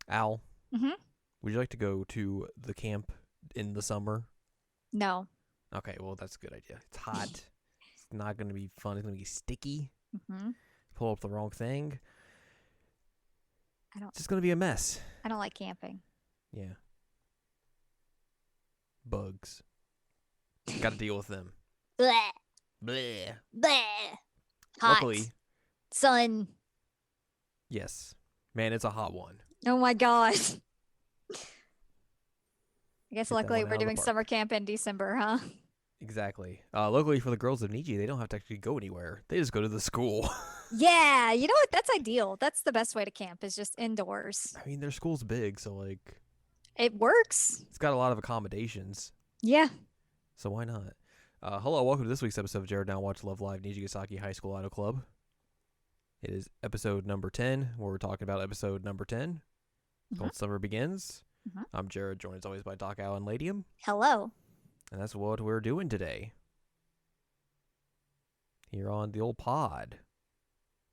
Al, Mm-hmm. would you like to go to the camp in the summer? No. Okay, well, that's a good idea. It's hot. It's not going to be fun. It's going to be sticky. Mm-hmm. Pull up the wrong thing. I don't. It's just going to be a mess. I don't like camping. Yeah. Bugs. Got to deal with them. Bleh. Bleh. Bleh. Hot. Luckily, Sun. yes. Man, it's a hot one. Oh my god. I guess Hit that luckily one out we're of the doing summer park. camp in December, huh? Exactly. Luckily for the girls of Niji, they don't have to actually go anywhere. They just go to the school. Yeah, you know what? That's ideal. That's the best way to camp is just indoors. I mean, their school's big, so like It works. it's got a lot of accommodations. Yeah. So why not? Hello, welcome to this week's episode of Jared Now Watch Love Live Nijigasaki High School Idol Club. It is episode number 10, where we're talking about episode number 10, called Summer Begins. Mhm. I'm Jared, joined as always by Doc Al and Ladium, Hello. and that's what we're doing today. Here on the old pod.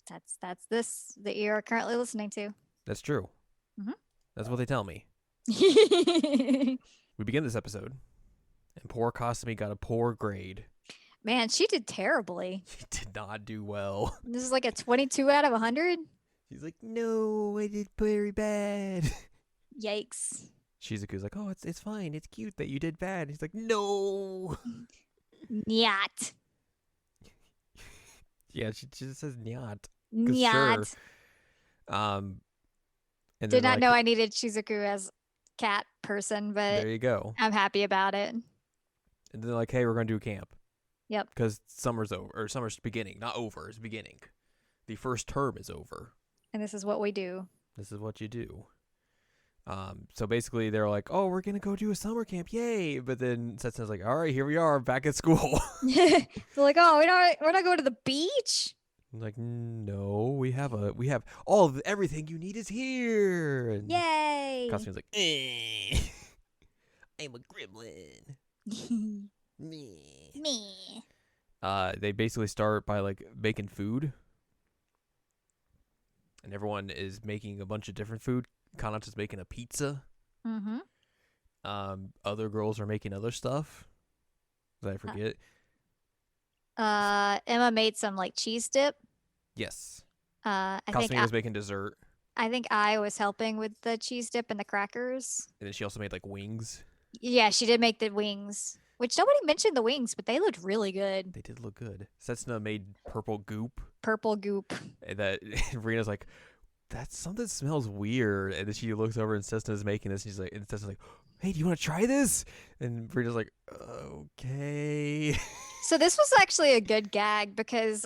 That's this that you're currently listening to. That's true. Mhm. That's what they tell me. We begin this episode, and poor Kasumi got a poor grade. Man, she did terribly. She did not do well. This is like a 22 out of 100. She's like, no, I did very bad. Yikes. Shizuku's like, oh, it's fine. It's cute that you did bad. He's like, no. Nyat. Yeah, she just says nyat. Nyat. Sure. And Did then, not know I needed Shizuku as cat person, but there you go. I'm happy about it. And then they're like, hey, we're going to do camp. Yep. Because summer's over. Or summer's beginning. Not over. It's beginning. The first term is over. And this is what we do. This is what you do. So basically they're like, oh, we're going to go do a summer camp. Yay. But then Setsuna's like, all right, here we are back at school. They're like, oh, we're not going to the beach. I'm like, no, we have all of everything you need is here. And Yay. Kasumi's like, I'm a gremlin. Me. Me. They basically start by like making food. And everyone is making a bunch of different food. Kanata's making a pizza. Mm-hmm. Other girls are making other stuff. Did I forget? Emma made some like cheese dip. Yes. I Kasumi was making dessert. I think I was helping with the cheese dip and the crackers. And then she also made like wings. Yeah, she did make the wings, which nobody mentioned the wings, but they looked really good. They did look good. Setsuna made purple goop. Purple goop. And that Rina's like, that's something smells weird. And then she looks over and Setsuna's making this. And Setsuna's like, hey, do you want to try this? And Rina's like, okay. So this was actually a good gag because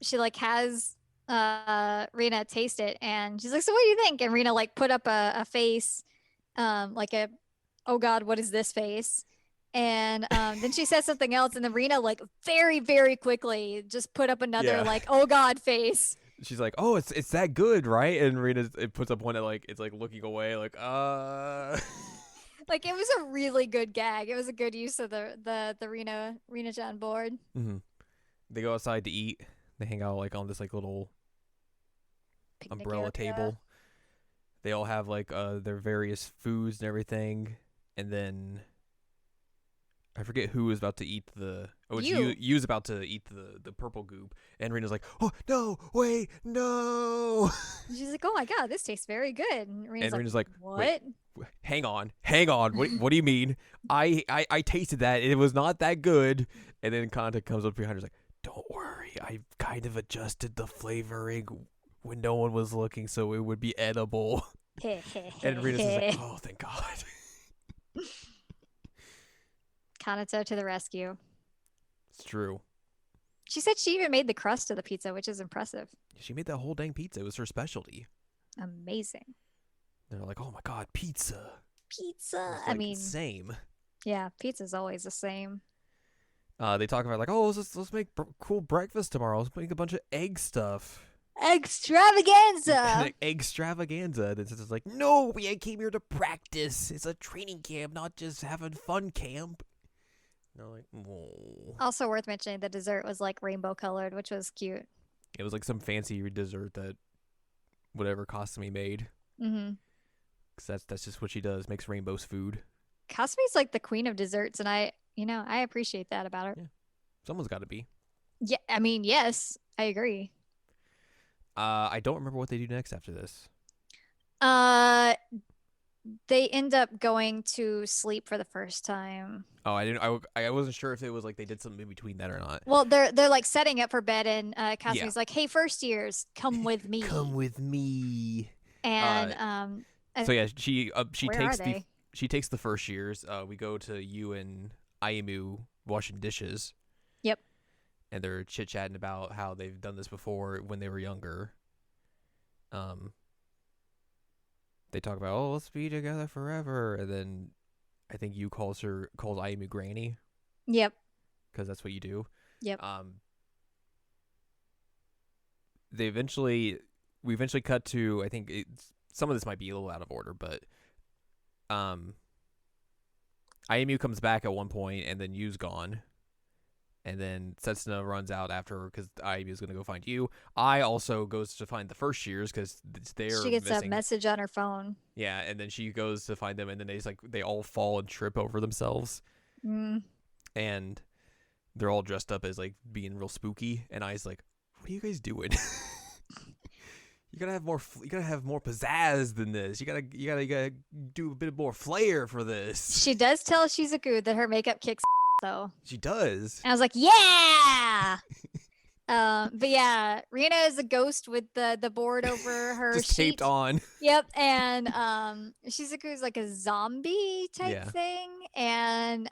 she like has Rina taste it and she's like, so what do you think? And Rina like put up a face, like a, oh God, what is this face? And then she said something else and then Rina like very, very quickly just put up another like, oh God face. She's like, oh, it's that good, right? And Rina puts up one that like it's like looking away, like Like it was a really good gag. It was a good use of the Rina-chan board. Mm-hmm. They go outside to eat. They hang out like on this like little Picnic umbrella area. table. They all have like their various foods and everything, and then I forget who was about to eat the. Oh, it's you was about to eat the purple goop, and Rina's like, "Oh no, wait, no!" And she's like, "Oh my God, this tastes very good." And Rina's like, "What? Wait, hang on. What do you mean? I tasted that. It was not that good." And then Kanta comes up behind her, like, "Don't worry, I kind of adjusted the flavoring when no one was looking, so it would be edible." And Rina's like, "Oh, thank God." Kanata to the rescue. It's true. She said she even made the crust of the pizza, which is impressive. She made that whole dang pizza. It was her specialty. Amazing. They're like, oh my God, pizza. Pizza. Like, I mean, same. Yeah, pizza's always the same. They talk about like, oh, let's make cool breakfast tomorrow. Let's make a bunch of egg stuff. Extravaganza. Extravaganza. Then it's like, no, we came here to practice. It's a training camp, not just having fun camp. They're like, oh. Also worth mentioning, the dessert was like rainbow colored, which was cute. It was like some fancy dessert that whatever Kasumi made. Mm-hmm. 'Cause that's just what she does. Makes rainbows food. Kasumi's like the queen of desserts, and I appreciate that about her. Yeah. Someone's got to be. Yeah, I mean, yes, I agree. I don't remember what they do next after this. Uh, they end up going to sleep for the first time. Oh, I didn't. I wasn't sure if it was like they did something in between that or not. Well, they're like setting up for bed, and Yeah. Kasumi's like, "Hey, first years, come with me." Come with me. And So yeah, she where are takes they? the first years. We go to you and Ayumu washing dishes, Yep. and they're chit chatting about how they've done this before when they were younger. They talk about, oh, let's be together forever, and then I think you calls Ayumu Granny Yep. because that's what you do. Yep. They eventually we eventually cut to, I think some of this might be a little out of order, but Ayumu comes back at one point, and then Yu's gone. And then Setsuna runs out after her because Ayumu is going to go find you. I also goes to find the first years because they're She gets missing. a message on her phone. Yeah, and then she goes to find them, and then they all fall and trip over themselves. And they're all dressed up as like being real spooky. And I's like, what are you guys doing? You gotta have more. You gotta have more pizzazz than this. You gotta do a bit more flair for this. She does tell Shizuku that her makeup kicks though. She does. And I was like, yeah. But yeah, Rina is a ghost with the board over her just sheet. taped on. Yep, and Shizuku is like a zombie type thing, and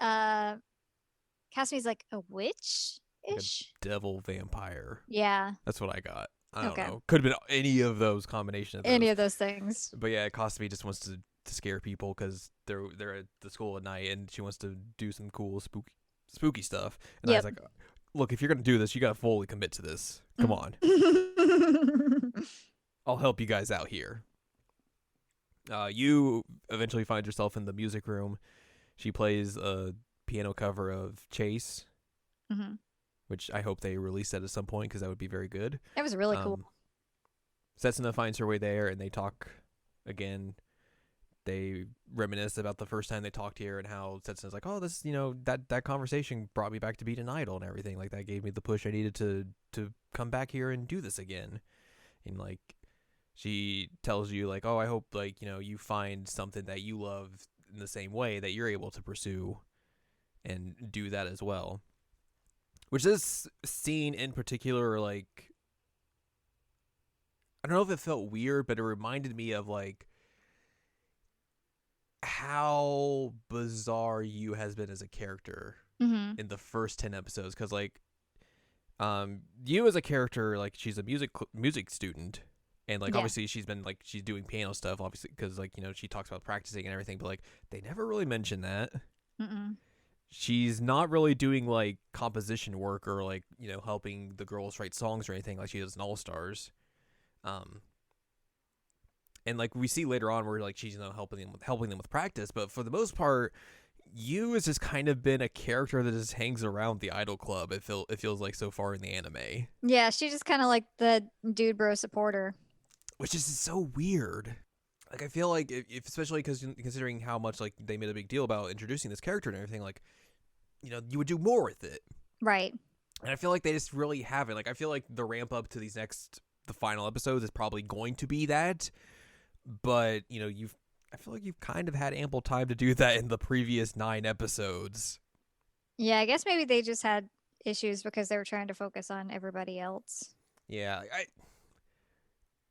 Kasumi's like a witch ish, like devil vampire. Yeah, that's what I got. I don't know. Could have been any of those combinations. Of those. Any of those things. But yeah, Kasumi just wants to scare people because they're at the school at night, and she wants to do some cool spooky stuff. And I was like, look, if you're gonna do this, you gotta fully commit to this. Come on. I'll help you guys out here. You eventually find yourself in the music room. She plays a piano cover of Chase. Which I hope they release that at some point because that would be very good. That was really cool. Setsuna finds her way there, and they talk again. They reminisce about the first time they talked here and how Setsuna's like, oh, this, that conversation brought me back to being an idol and everything. Like, that gave me the push I needed to come back here and do this again. And, like, she tells you, like, oh, I hope, like, you find something that you love in the same way that you're able to pursue and do that as well. Which this scene in particular, like, I don't know if it felt weird, but it reminded me of, like, how bizarre Yu has been as a character in the first 10 episodes. Because, like, Yu as a character, like, she's a music student. And, like, obviously she's been, like, she's doing piano stuff, obviously, because, like, she talks about practicing and everything. But, like, they never really mention that. She's not really doing, like, composition work or, like, helping the girls write songs or anything like she does in All Stars. And, like, we see later on where, like, she's, helping them with practice. But for the most part, Yu has just kind of been a character that just hangs around the idol club. It feels like so far in the anime. Yeah, she's just kind of like the dude bro supporter. Which is so weird. Like, I feel like, if especially because considering how much, like, they made a big deal about introducing this character and everything, like, you would do more with it. Right. And I feel like they just really haven't. Like, I feel like the ramp up to the final episodes is probably going to be that. But, I feel like you've kind of had ample time to do that in the previous 9 episodes. Yeah, I guess maybe they just had issues because they were trying to focus on everybody else. Yeah,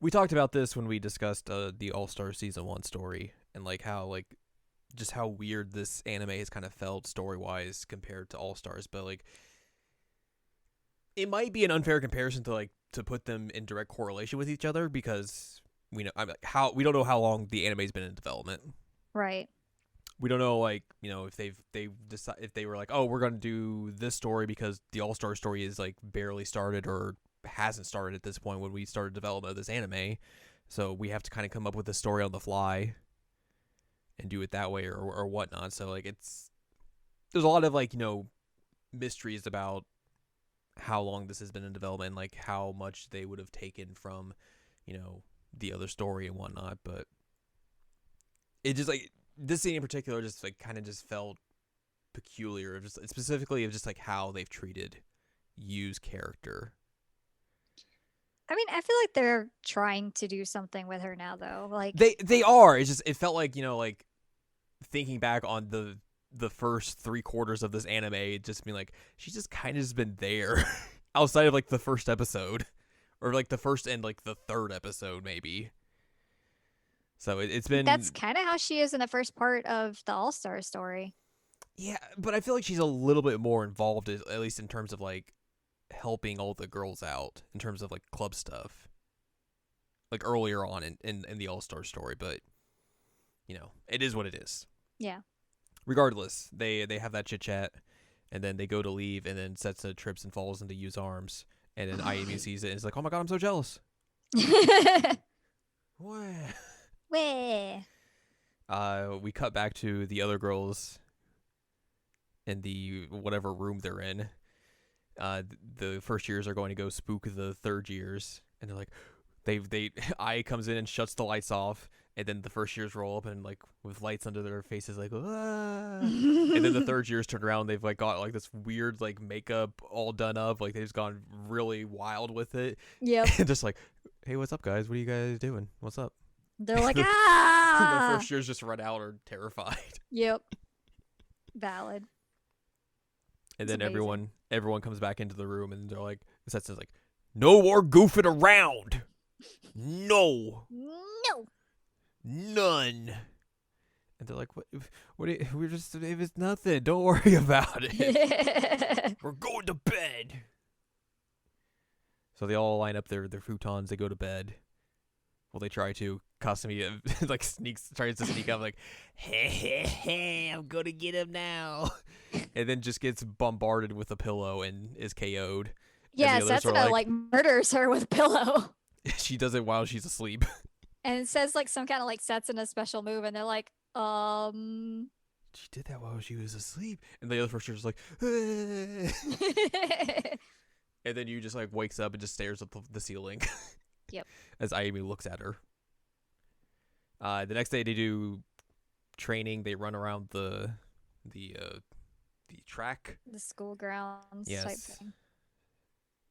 we talked about this when we discussed the All-Star Season 1 story. And, like, how, like, just how weird this anime has kind of felt story-wise compared to All-Stars. But, like, it might be an unfair comparison to put them in direct correlation with each other because we don't know how long the anime's been in development. Right. We don't know, like, if if they were like, oh, we're going to do this story because the All-Star story is, like, barely started or hasn't started at this point when we started development of this anime. So we have to kind of come up with a story on the fly and do it that way or whatnot. So, like, there's a lot of, like, mysteries about how long this has been in development, like how much they would have taken from, the other story and whatnot. But it just like this scene in particular just like kind of just felt peculiar, just specifically of just like how they've treated Yu's character. I mean, I feel like they're trying to do something with her now, though. Like They are. It's just it felt like like thinking back on the first 3/4 of this anime, just being like she's just kind of just been there outside of like the first episode or like the first and like the third episode maybe. So it's been that's kind of how she is in the first part of the All Star story. yeah, but I feel like she's a little bit more involved at least in terms of like helping all the girls out in terms of like club stuff. Like earlier on in the All Star story, but it is what it is. Yeah. Regardless, they have that chit chat, and then they go to leave, and then Setsa trips and falls into Yu's arms, and then Ayumi sees it and is like, "Oh my god, I'm so jealous." What? Where? We cut back to the other girls in the whatever room they're in. The first years are going to go spook the third years, and they're like, Ai comes in and shuts the lights off, and then the first years roll up and like with lights under their faces, like, ah. And then the third years turn around, they've like got like this weird like makeup all done up, like they've just gone really wild with it. Yep. And just like, hey, what's up, guys? What are you guys doing? What's up? They're like, The ah. first years just run out or terrified. Yep. Valid. And It's then amazing. everyone comes back into the room, and they're like, Setsu's like, no more goofing around. No, No. none. And they're like, what? We're just, it was nothing. Don't worry about it. We're going to bed. So they all line up their futons. They go to bed. Well, they try to. Kasumi like tries to sneak up, like, hey, I'm gonna get him now, and then just gets bombarded with a pillow and is KO'd. Yeah, And the others are Setsuna like murders her with a pillow. She does it while she's asleep. And it says like some kind of like Setsuna special move, and they're like, She did that while she was asleep, and the other first year's like, ah. And then you just like wakes up and just stares at the ceiling. Yep. As Ayumi looks at her. The next day they do training. They run around the track. The school grounds type Yes. thing.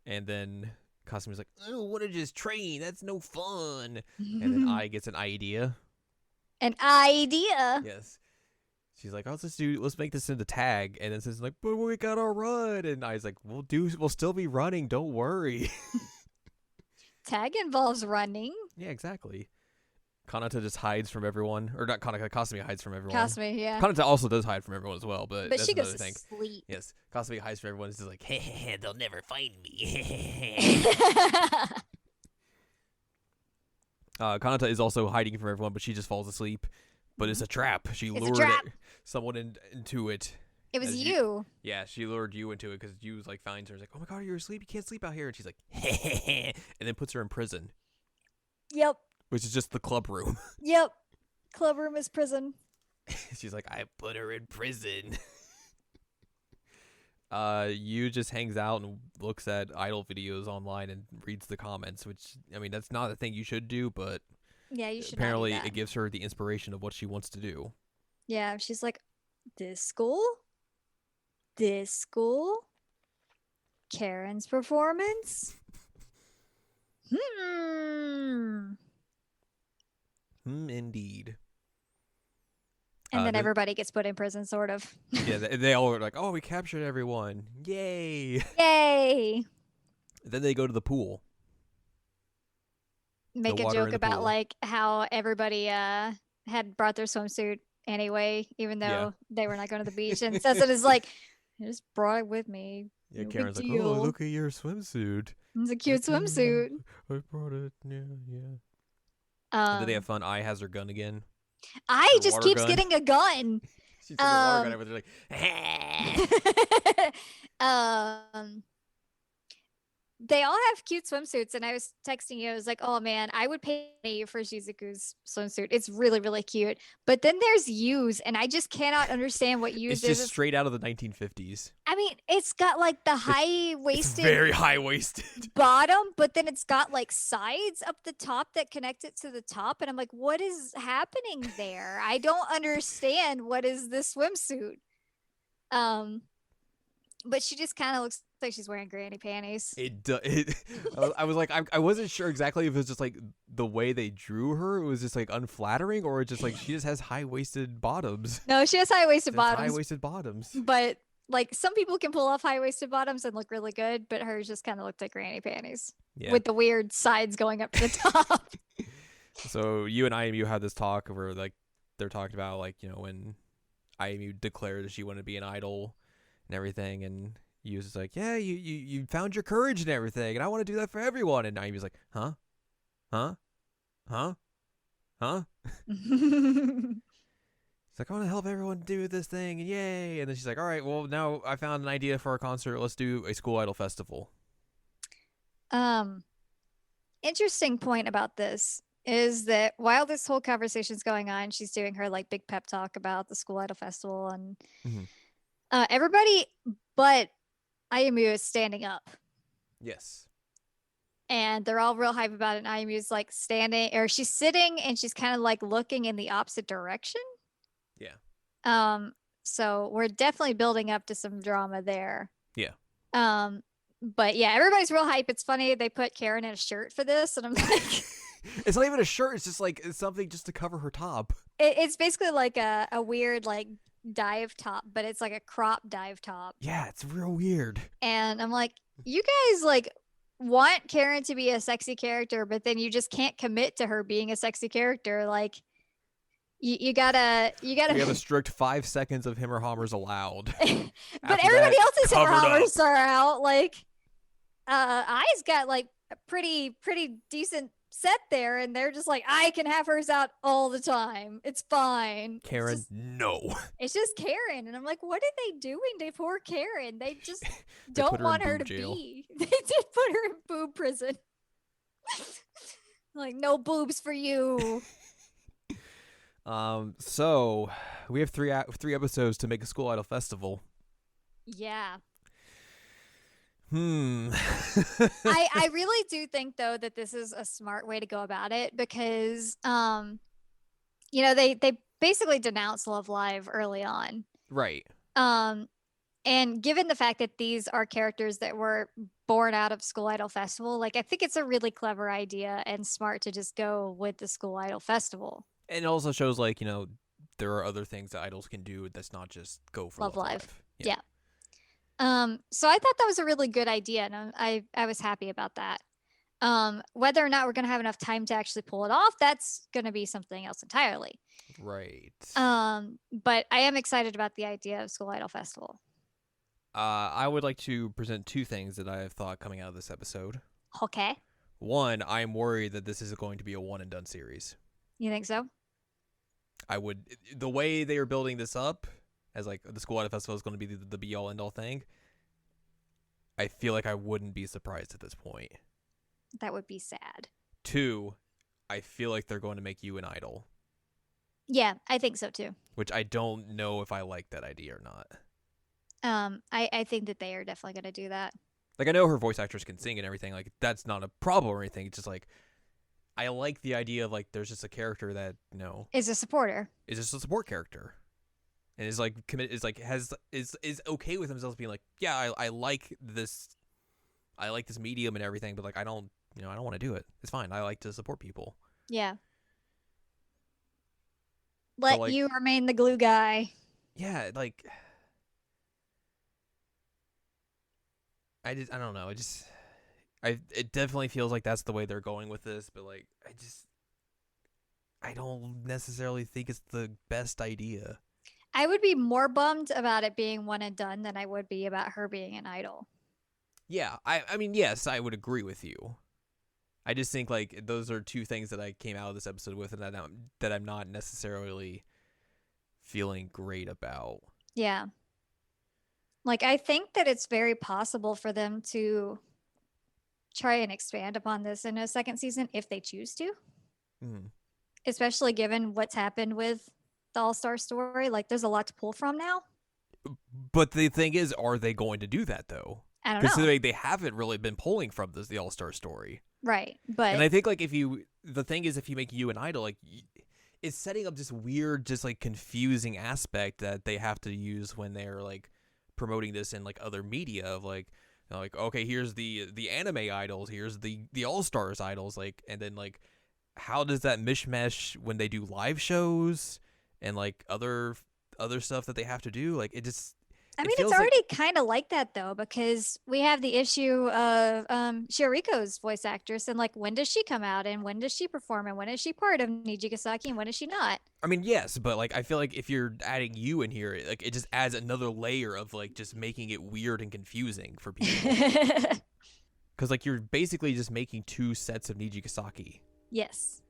And then Kasumi's like, I don't want to just train. That's no fun. And then Ai gets an idea. An idea. Yes. She's like, let's make this into tag. And then says like, but we gotta run. And Ai's like, we'll still be running. Don't worry. Tag involves running. Yeah, exactly. Kanata just hides from everyone, or not Kanata. Kasumi hides from everyone. Kasumi, yeah. Kanata also does hide from everyone as well, but that's she goes another to thing. sleep. Yes, Kasumi hides from everyone. It's just like, hey, they'll never find me. Kanata is also hiding from everyone, but she just falls asleep. But it's a trap. She lured someone into it. It was As you. Yeah, she lured you into it because you was like finds her. Like, oh my god, you're asleep. You can't sleep out here. And she's like, and then puts her in prison, Yep. which is just the club room. Yep. Club room is prison. She's like, I put her in prison. You just hangs out and looks at idol videos online and reads the comments, which I mean that's not a thing you should do, but Yeah, you should apparently not do that. it gives her the inspiration of what she wants to do. Yeah, she's like, this school? This school? Karen's performance? Indeed. And then everybody gets put in prison, sort of. Yeah, they all are like, oh, we captured everyone. Yay. Yay. Then they go to the pool. Make The a water in joke the about pool. like how everybody had brought their swimsuit anyway, even though Yeah. they were not going to the beach. And Sesson is like, I just brought it with me. Yeah, No big Karen's like, oh, deal. look at your swimsuit. It's a cute swimsuit. I brought it. Yeah. And then they have fun. Um, Ai has her gun again. I her just water keeps gun. getting a gun. She's got the water gun over there, like, um, they all have cute swimsuits, and I was texting you. I was like, "Oh man, I would pay money for Shizuku's swimsuit. It's really, really cute." But then there's Yu's, and I just cannot understand what It's Yu's is. just straight out of the 1950s. I mean, it's got like the It's high it's waisted very high waisted. bottom, but then it's got like sides up the top that connect it to the top, and I'm like, what is happening there? I don't understand what is this swimsuit. Um, but she just kind of looks like she's wearing granny panties. I was like, I wasn't sure exactly if it was just like the way they drew her. It was just like unflattering, or just like she just has high waisted bottoms. No, she has high waisted High bottoms, waisted bottoms. but like some people can pull off high waisted bottoms and look really good, but hers just kind of looked like granny panties Yeah. with the weird sides going up to the top. So you and IMU had this talk where like they're talking about like when IMU declared that she wanted to be an idol and everything, and you was just like, yeah, you found your courage and everything, and I want to do that for everyone. And IMU's like, huh, huh, huh, huh. It's like, I want to help everyone do this thing, and yay! And then she's like, all right, well now I found an idea for our concert. Let's do a school idol festival. um, Interesting point about this is that while this whole conversation's going on, she's doing her like big pep talk about the school idol festival, and Mhm. everybody but Ayumu is standing up, Yes. and they're all real hype about it. And Ayumu's like standing, or she's sitting, and she's kind of like looking in the opposite direction. Yeah. So we're definitely building up to some drama there. Yeah. But yeah, everybody's real hype. It's funny they put Karen in a shirt for this, and I'm like, It's not even a shirt. It's just like it's something just to cover her top. it's basically like a weird like dive top, but it's like a crop dive top. Yeah, it's real weird. And I'm like, you guys like want Karen to be a sexy character, but then you just can't commit to her being a sexy character. Like you gotta We have a strict 5 seconds of him or Hammers allowed. but After everybody that, else's covered up. hammers are out. Like I's got like a pretty decent set there, and they're just like, I can have hers out all the time. It's fine. Karen, no. It's just Karen. And I'm like, what are they doing to poor Karen? They just They don't put her want in her boob to jail. be. They did put her in boob prison. Like, no boobs for you. So we have three episodes to make a school idol festival. Yeah. I really do think though that this is a smart way to go about it, because they basically denounced Love Live early on. Right. And given the fact that these are characters that were born out of School Idol Festival, like I think it's a really clever idea and smart to just go with the School Idol Festival. And it also shows like, there are other things that idols can do that's not just go for Love Love Live. Live. Yeah. So I thought that was a really good idea, and I was happy about that. Whether or not we're gonna have enough time to actually pull it off, that's gonna be something else entirely. Right. But I am excited about the idea of School Idol Festival. I would like to present two things that I have thought coming out of this episode. Okay. One, I am worried that this is going to be a one and done series. You think so? The way they are building this up as like the School Idol Festival is going to be the be all end all thing. I feel like I wouldn't be surprised at this point. That would be sad. Two, I feel like they're going to make you an idol. Yeah, I think so too. Which I don't know if I like that idea or not. I think that they are definitely going to do that. Like, I know her voice actress can sing and everything. Like, that's not a problem or anything. It's just like, I like the idea of like there's just a character that is a supporter. Is just a support character, and is like committed. Is like is okay with themselves being like, yeah, I like this. I like this medium and everything, but like I don't want to do it. It's fine. I like to support people. Yeah. Let you remain the glue guy. Yeah, like I don't know. It definitely feels like that's the way they're going with this, but like I don't necessarily think it's the best idea. I would be more bummed about it being one and done than I would be about her being an idol. Yeah, I mean, yes, I would agree with you. I just think like those are two things that I came out of this episode with, and that I'm not necessarily feeling great about. Yeah. Like, I think that it's very possible for them to try and expand upon this in a second season if they choose to, Mhm. especially given what's happened with the All-Star story. Like, there's a lot to pull from now. But the thing is, are they going to do that though? I don't know. Considering they haven't really been pulling from the All Star story. Right. And But I think like the thing is, if you make you an idol, like it's setting up this weird, just like confusing aspect that they have to use when they're like promoting this in like other media of like, you know, like okay, here's the anime idols, here's the All Stars idols, like, and then like how does that mishmash when they do live shows and like other stuff that they have to do? Like it just I it mean, it's feels like already kind of like that though, because we have the issue of Shiriko's voice actress, and like, when does she come out, and when does she perform, and when is she part of Nijigasaki, and when is she not? I mean, yes, but like I feel like if you're adding you in here, like it just adds another layer of like just making it weird and confusing for people. Because like you're basically just making two sets of Nijigasaki, Yes.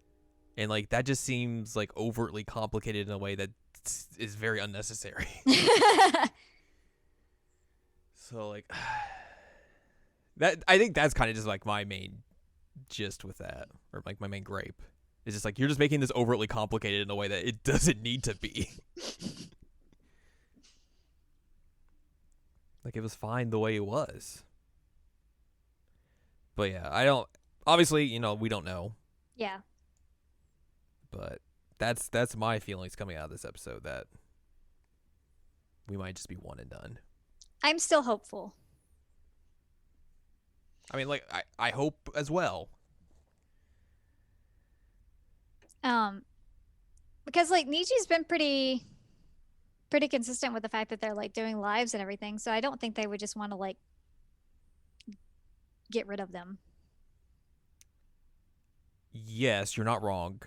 and like that just seems like overtly complicated in a way that is very unnecessary. So like that, I think that's kind of just like my main gist with that, or like my main gripe. It's just like you're just making this overtly complicated in a way that it doesn't need to be. Like it was fine the way it was. But yeah, I don't. Obviously, you know, we don't know. Yeah. But that's my feelings coming out of this episode, that we might just be one and done. I'm still hopeful. I mean, like I hope as well. Um, because like Niji's been pretty consistent with the fact that they're like doing lives and everything, so I don't think they would just want to like get rid of them. Yes, you're not wrong.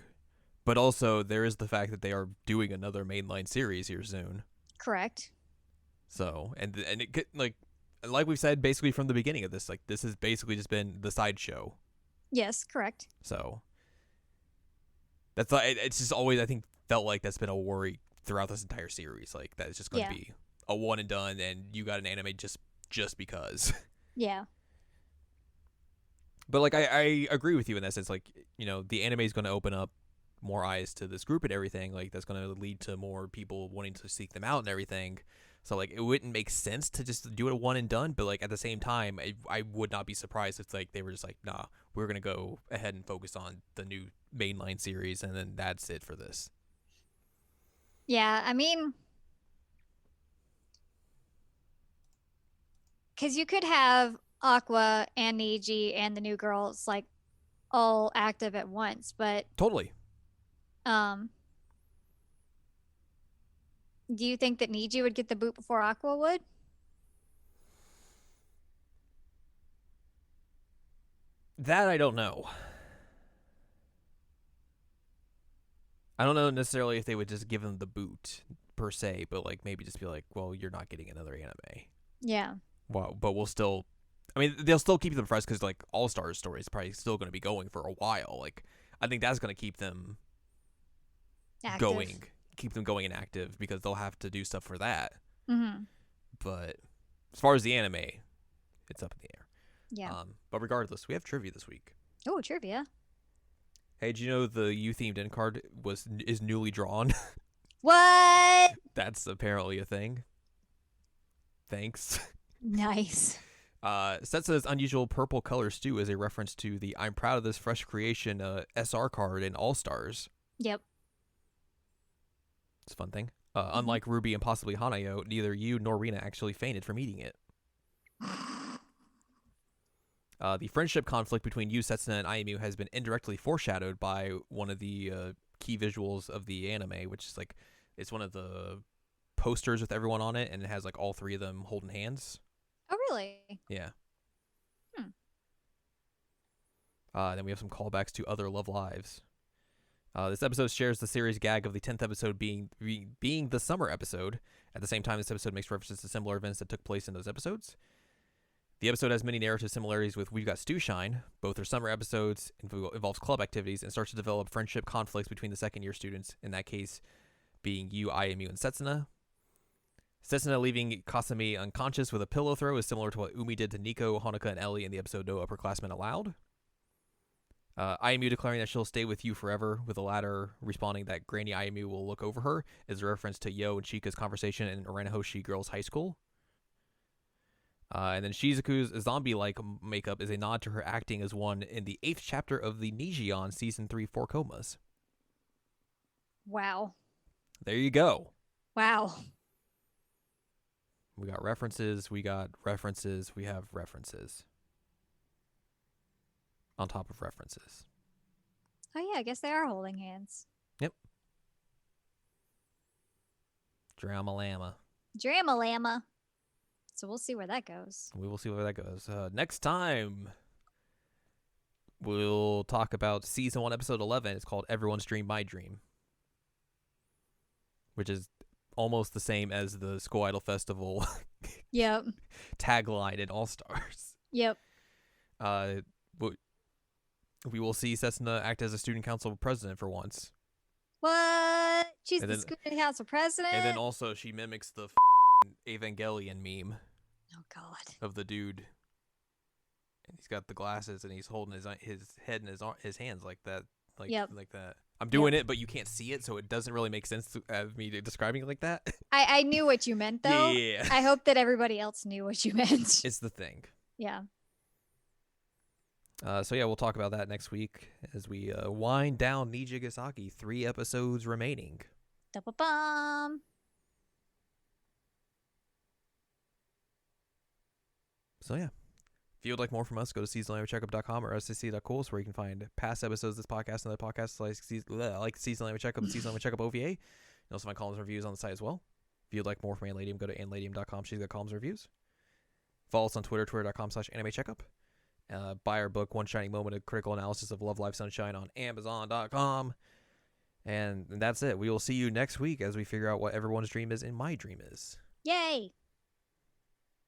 But also, there is the fact that they are doing another mainline series here soon. Correct. So, and it like we've said basically from the beginning of this, like this has basically just been the sideshow. Yes, correct. So, that's like it's just always, I think, felt like that's been a worry throughout this entire series. Like that it's just going to be a one and done, and you got an anime just because. Yeah. But like I agree with you in that sense. Like, you know, the anime is going to open up more eyes to this group and everything. Like that's going to lead to more people wanting to seek them out and everything. So like it wouldn't make sense to just do it a one and done. But like at the same time, I would not be surprised if like they were just like, nah, we're going to go ahead and focus on the new mainline series, and then that's it for this. Yeah, I mean, because you could have Aqua and Niji and the new girls like all active at once, but Totally. um, do you think that Niji would get the boot before Aqua would? That I don't know. I don't know necessarily if they would just give them the boot per se, but like maybe just be like, well, you're not getting another anime. Yeah. Well, but we'll still. I mean, they'll still keep them fresh because like All Stars story is probably still going to be going for a while. Like I think that's going to keep them Active. keep them going and active because they'll have to do stuff for that. Mm-hmm. But as far as the anime, it's up in the air. Yeah. But regardless, we have trivia this week. Oh, trivia. Hey, did you know the U themed end card is newly drawn? What? That's apparently a thing. Thanks. Nice. Setsu's unusual purple color stew is a reference to the "I'm proud of this fresh creation" SR card in All Stars. Yep. It's a fun thing. Unlike Ruby and possibly Hanayo, neither you nor Rina actually fainted from eating it. The friendship conflict between Yu, Setsuna, and Ayumu has been indirectly foreshadowed by one of the key visuals of the anime, which is like, it's one of the posters with everyone on it, and it has like all three of them holding hands. Oh, really? Yeah. Then we have some callbacks to other Love Lives. This episode shares the series gag of the 10th episode being the summer episode. At the same time, this episode makes references to similar events that took place in those episodes. The episode has many narrative similarities with We've Got Stew Shine. Both are summer episodes, involves club activities, and starts to develop friendship conflicts between the second-year students, in that case being Yu, Ayumu, and Setsuna. Setsuna leaving Kasumi unconscious with a pillow throw is similar to what Umi did to Nico, Honoka, and Ellie in the episode No Upperclassmen Allowed. IMU declaring that she'll stay with you forever, with the latter responding that Granny IMU will look over her, is a reference to Yo and Chika's conversation in Aranahoshi Girls High School. And then Shizuku's zombie-like makeup is a nod to her acting as one in the 8th chapter of the Nijion Season 3 Four Comas. Wow. There you go. Wow. We got references, we have references. On top of references. Oh yeah, I guess they are holding hands. Yep. Drama-lama. Drama-lama. So we'll see where that goes. We will see where that goes. Next time, we'll talk about Season 1, Episode 11. It's called Everyone's Dream, My Dream. Which is almost the same as the School Idol Festival Yep. tagline in All Stars. Yep. We will see Setsuna act as a student council president for once. What? She's the student council president? And then also she mimics the Evangelion meme. Oh, God. Of the dude. And he's got the glasses and he's holding his head in his hands like that. Like that. I'm doing it, but you can't see it, so it doesn't really make sense to me describing it like that. I knew what you meant, though. Yeah. I hope that everybody else knew what you meant. It's the thing. Yeah. So yeah, we'll talk about that next week as we wind down Nijigasaki. 3 episodes remaining. Double bomb. So yeah. If you would like more from us, go to seasonlanguagecheckup.com or scc.cool, where you can find past episodes of this podcast and other podcasts like Season Language Checkup and Season Language Checkup OVA. You can also find columns and reviews on the site as well. If you'd like more from Anladium, go to anladium.com. She's got columns and reviews. Follow us on Twitter, twitter.com/animecheckup. Buy our book, One Shining Moment, a critical analysis of Love, Life, Sunshine on Amazon.com. And that's it. We will see you next week as we figure out what everyone's dream is and my dream is. Yay!